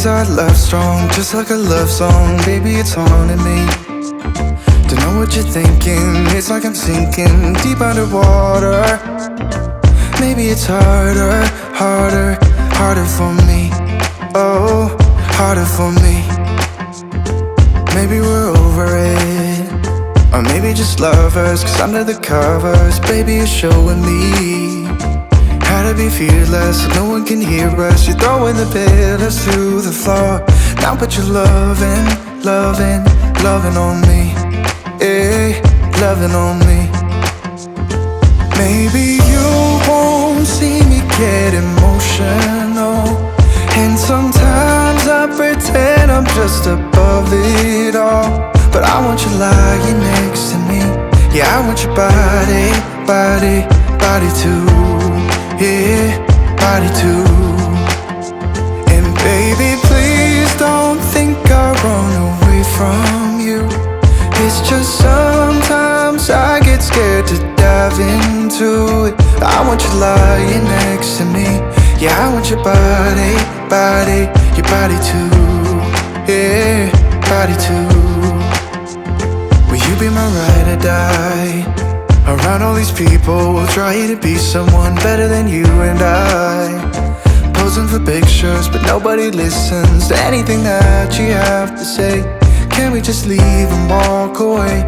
Is our love strong, just like a love song? Baby, it's haunting me. Don't know what you're thinking, it's like I'm sinking deep underwater. Maybe it's harder, harder, harder for me. Oh, harder for me. Maybe we're over it, or maybe just lovers, cause under the covers, baby, you're showing me how to be fearless so no one can hear us. You're throwing the pillars through the floor. Now put your loving, loving, loving on me. Eh, loving on me. Maybe you won't see me get emotional, and sometimes I pretend I'm just above it all. But I want you lying next to me. Yeah, I want your body, body, body too. Yeah, body too. And baby, please don't think I run away from you. It's just sometimes I get scared to dive into it. I want you lying next to me. Yeah, I want your body, body, your body too. Yeah, body too. Will you be my ride or die? Around all these people, we'll try to be someone better than you and I. Posing for pictures, but nobody listens to anything that you have to say. Can we just leave and walk away?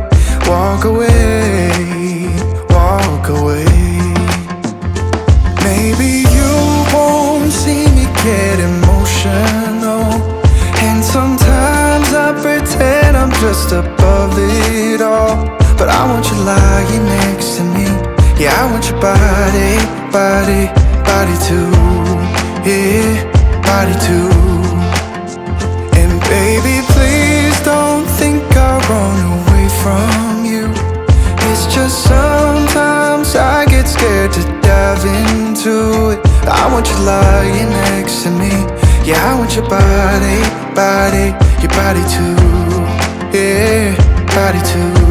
Walk away, walk away. Maybe you won't see me get emotional, and sometimes I pretend I'm just above it all. But I want you lying next to me. Yeah, I want your body, body, body too. Yeah, body too. And baby, please don't think I run away from you. It's just sometimes I get scared to dive into it. I want you lying next to me. Yeah, I want your body, body, your body too. Yeah, body too.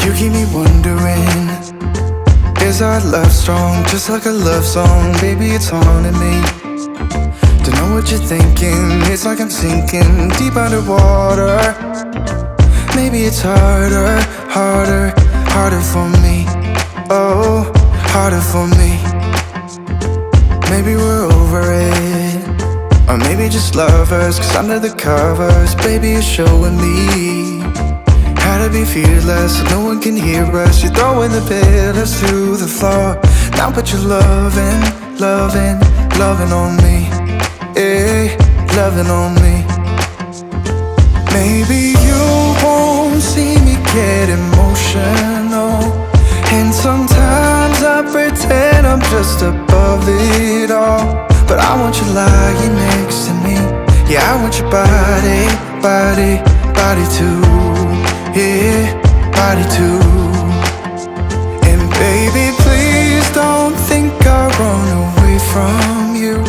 You keep me wondering, is our love strong, just like a love song? Baby, it's haunting me. Don't know what you're thinking, it's like I'm sinking deep underwater. Maybe it's harder, harder, harder for me. Oh, harder for me. Maybe we're over it, or maybe just lovers, cause under the covers, baby, you're showing me how to be fearless so no one can hear us. You're throwing the pillars through the floor. Now put your loving, loving, loving on me. Eh, loving on me. Maybe you won't see me get emotional, and sometimes I pretend I'm just above it all. But I want you lying next to me. Yeah, I want your body, body, body too. Yeah, body too. And baby, please don't think I run away from you.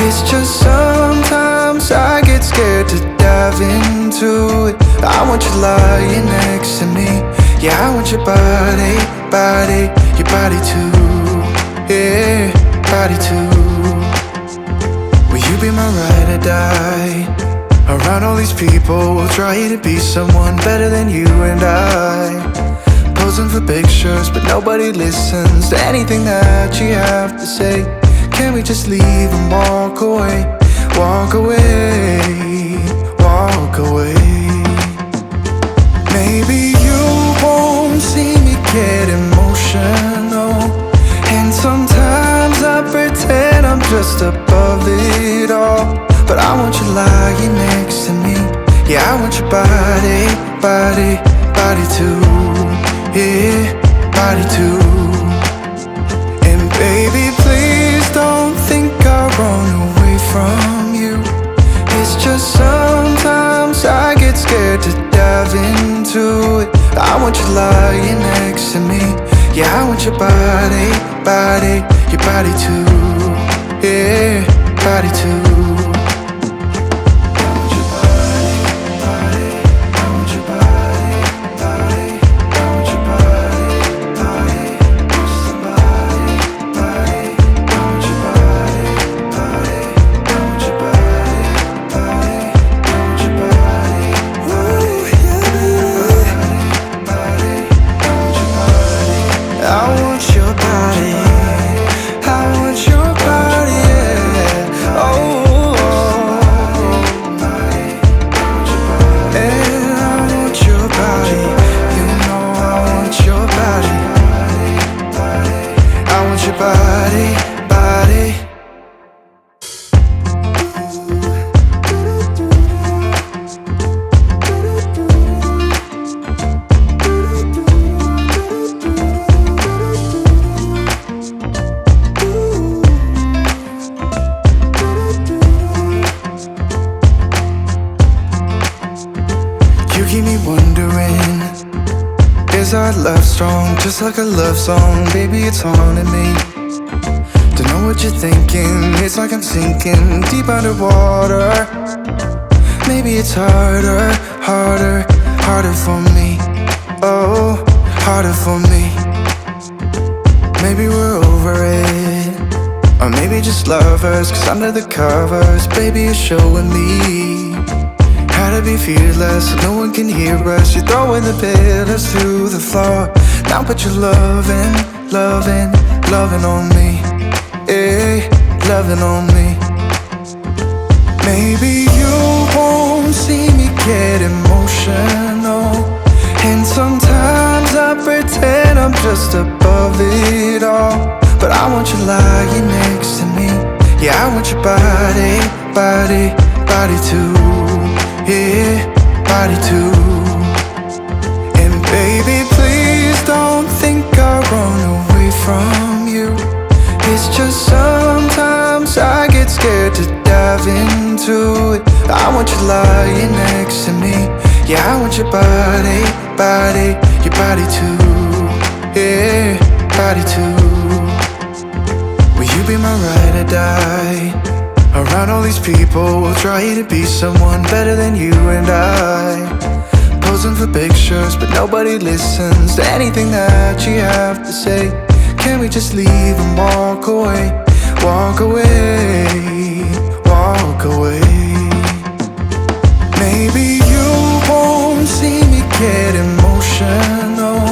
It's just sometimes I get scared to dive into it. I want you lying next to me. Yeah, I want your body, body, your body too. Yeah, body too. Will you be my ride or die? Around all these people, we'll try to be someone better than you and I. Posing for pictures, but nobody listens to anything that you have to say. Can we just leave and walk away? Walk away, walk away. Maybe you won't see me get emotional, and sometimes I pretend I'm just above it all. But I want you lying next to me. Yeah, I want your body, body, body too. Yeah, body too. And baby, please don't think I'll run away from you. It's just sometimes I get scared to dive into it. I want you lying next to me. Yeah, I want your body, body, your body too. Yeah, body too. Body, body. You keep me wondering, is our love strong? Just like a love song, baby, it's haunting me. Don't know what you're thinking, it's like I'm sinking deep underwater. Maybe it's harder, harder, harder for me. Oh, harder for me. Maybe we're over it, or maybe just lovers. Cause under the covers, baby, you're showing me how to be fearless so no one can hear us. You're throwing the pillars through the floor. Now put your loving, loving, loving on me. Hey, loving on me. Maybe you won't see me get emotional, and sometimes I pretend I'm just above it all. But I want you lying next to me. Yeah, I want your body, body, body too. Yeah, body too. And baby, please don't think I'll run away from you. It's just sometimes I get scared to dive into it. I want you lying next to me. Yeah, I want your body, body, your body too. Yeah, body too. Will you be my ride or die? Around all these people, we'll try to be someone better than you and I. Posing for pictures, but nobody listens to anything that you have to say. Can we just leave and walk away? Walk away, walk away. Maybe you won't see me get emotional,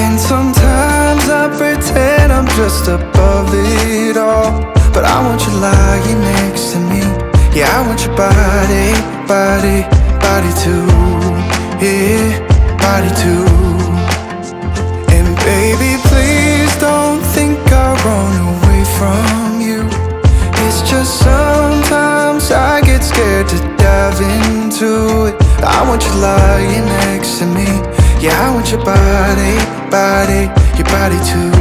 and sometimes I pretend I'm just above it all. But I want you lying next to me. Yeah, I want your body, body, body too. Yeah, body too. And baby, please don't think I'll run away from you. It's just sometimes I get scared to dive into it. I want you lying next to me. Yeah, I want your body, body, your body too.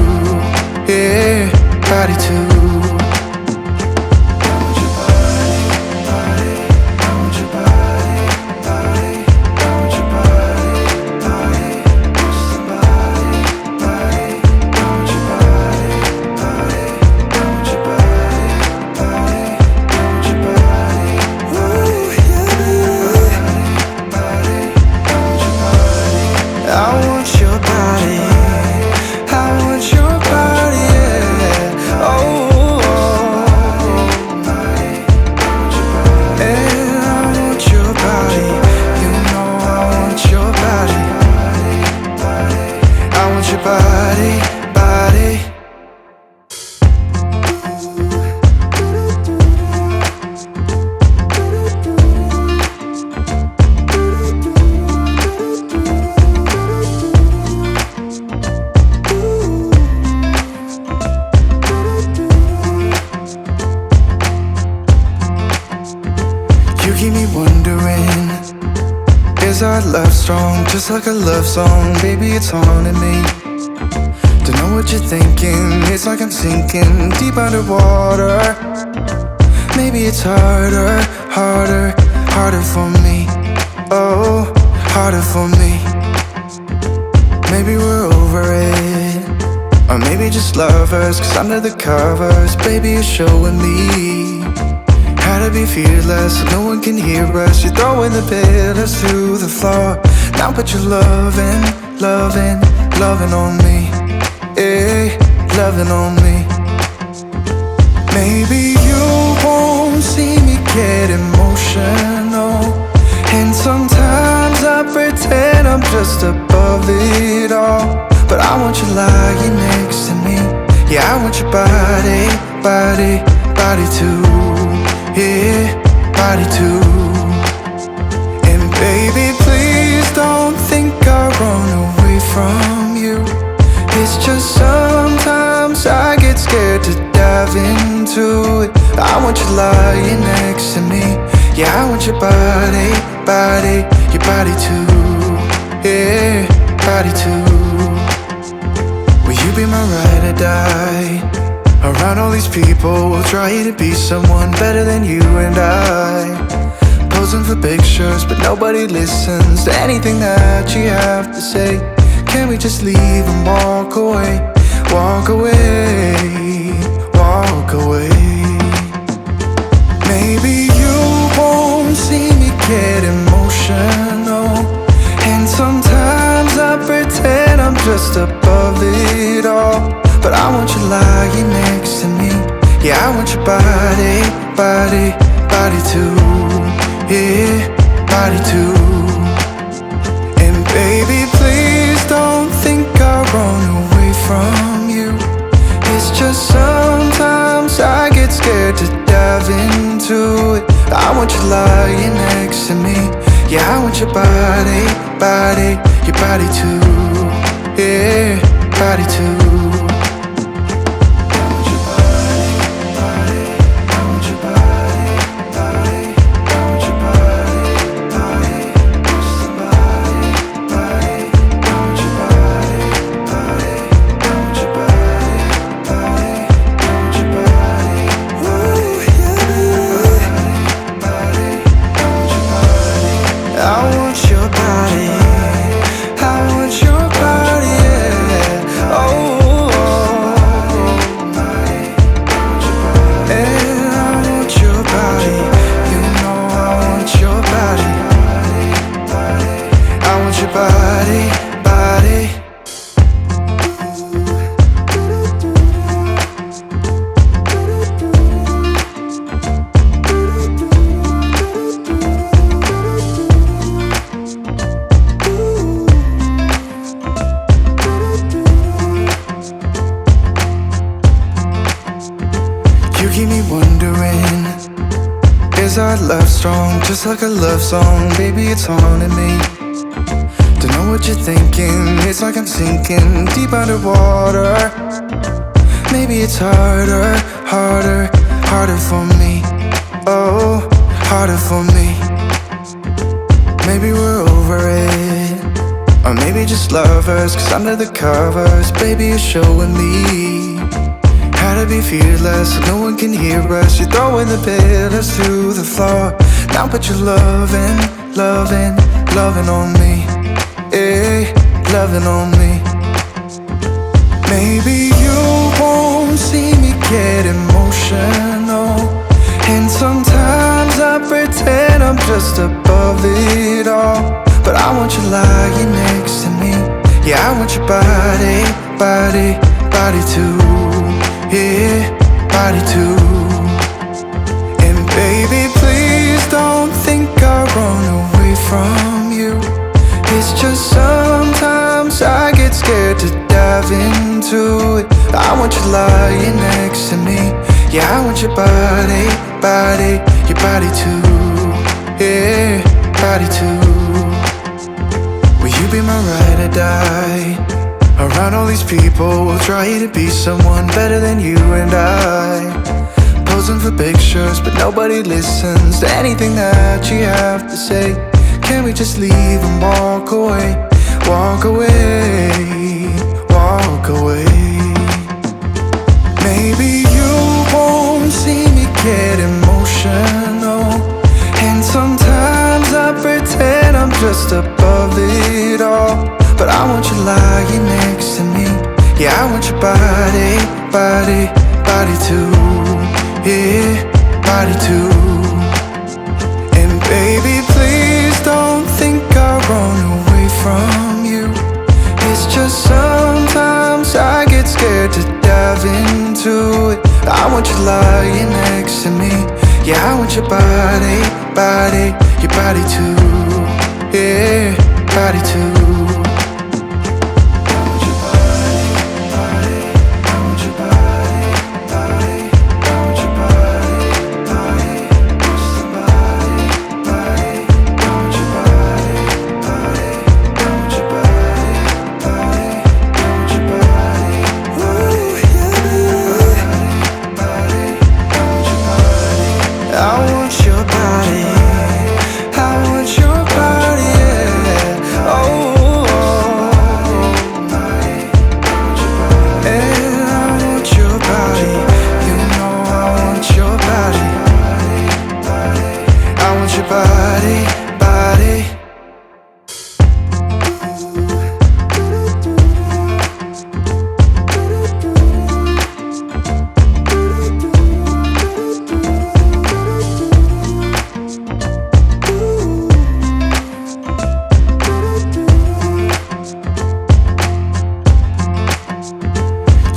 Yeah, body too. Body, body. strong, just like a love song. Baby, it's haunting me. Don't know what you're thinking. It's like I'm sinking deep underwater. Maybe it's harder, harder, harder for me. Oh, harder for me. Maybe we're over it, or maybe just lovers. Cause under the covers, baby, you're showing me how to be fearless so no one can hear us. You're throwing the pillars through the floor. Now put your loving, loving, loving on me. Eh, loving on me. Maybe you won't see me get emotional, and sometimes I pretend I'm just above it all. But I want you lying next to me. Yeah, I want your body, body, body too. Yeah, body too. And baby, please don't think I run away from you. It's just sometimes I get scared to dive into it. I want you lying next to me. Yeah, I want your body, body, your body too. Yeah, body too. Will you be my ride or die? Around all these people, we'll try to be someone better than you and I. Posing for pictures, but nobody listens to anything that you have to say. Can we just leave and walk away? Walk away, walk away. Maybe you won't see me get emotional, and sometimes I pretend I'm just above it all. But I want you lying next to me. Yeah, I want your body, body, body too. Yeah, body too. And baby, please don't think I run away from you. It's just sometimes I get scared to dive into it. I want you lying next to me. Yeah, I want your body, body, your body too. Yeah, body too. You keep me wondering, is our love strong, just like a love song? Baby, it's haunting me. Don't know what you're thinking. It's like I'm sinking deep underwater. Maybe it's harder, harder, harder for me. Oh, harder for me. Maybe we're over it, or maybe just lovers. Cause under the covers, baby, you're showing me how to be fearless so no one can hear us. You're throwing the pillars through the floor. Now put your loving, loving, loving on me. Eh, loving on me. Maybe you won't see me get emotional, and sometimes I pretend I'm just above it all. But I want you lying next to me. Yeah, I want your body, body, body too. Yeah, body too. And baby, please don't think I run away from you. It's just sometimes I get scared to dive into it. I want you lying next to me. Yeah, I want your body, body, your body too. Yeah, body too. Will you be my ride or die? Around all these people, we'll try to be someone better than you and I. Posing for pictures, but nobody listens to anything that you have to say. Can we just leave and walk away? Walk away, walk away. Maybe you won't see me get emotional, and sometimes I pretend I'm just above it all. But I want you lying next to me. Yeah, I want your body, body, body too. Yeah, body too. And baby, please don't think I'll run away from you. It's just sometimes I get scared to dive into it. I want you lying next to me. Yeah, I want your body, body, your body too. Yeah, body too. I want your body, I want your body, yeah. Oh, and I want your body. You know I want your body. I want your body, body.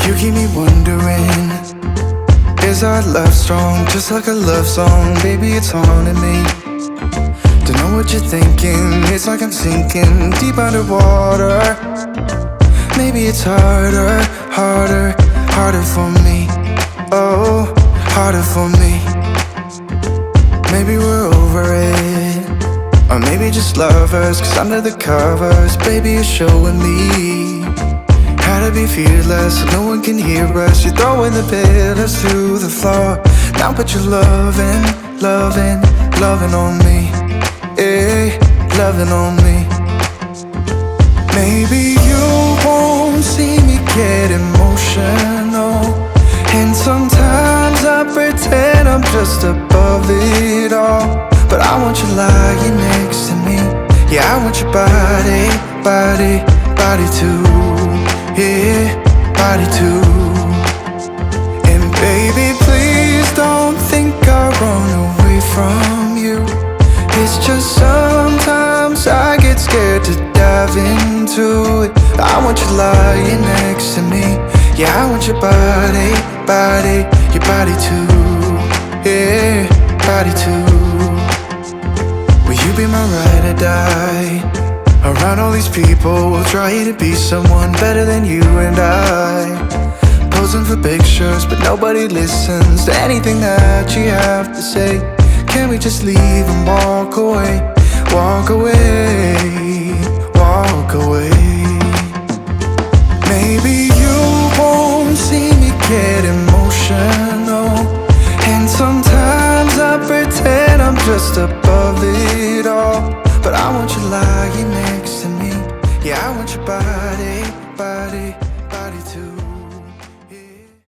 You keep me wondering, is our love strong? Just like a love song, baby, it's haunting me. Don't know what you're thinking, it's like I'm sinking deep underwater. Maybe it's harder, harder, harder for me. Oh, harder for me. Maybe we're over it, or maybe just lovers. Cause under the covers, baby, you're showing me how to be fearless so no one can hear us. You're throwing the pillars to the floor. Now put your loving, loving, loving on me. Eh, loving on me. Maybe you won't see me get emotional, and sometimes I pretend I'm just above it all. But I want you lying next to me. Yeah, I want your body, body, body too. Yeah, body too. And baby, please don't think I'll run away from you. It's just sometimes I get scared to dive into it. I want you lying next to me. Yeah, I want your body, body, your body too. Yeah, body too. Will you be my ride or die? Around all these people, we'll try to be someone better than you and I. Posing for pictures, but nobody listens to anything that you have to say. Can we just leave and walk away? Walk away, walk away. Maybe you won't see me get emotional, and sometimes I pretend I'm just above it all. But I want you lying next to me. Yeah, I want your body, body, body too.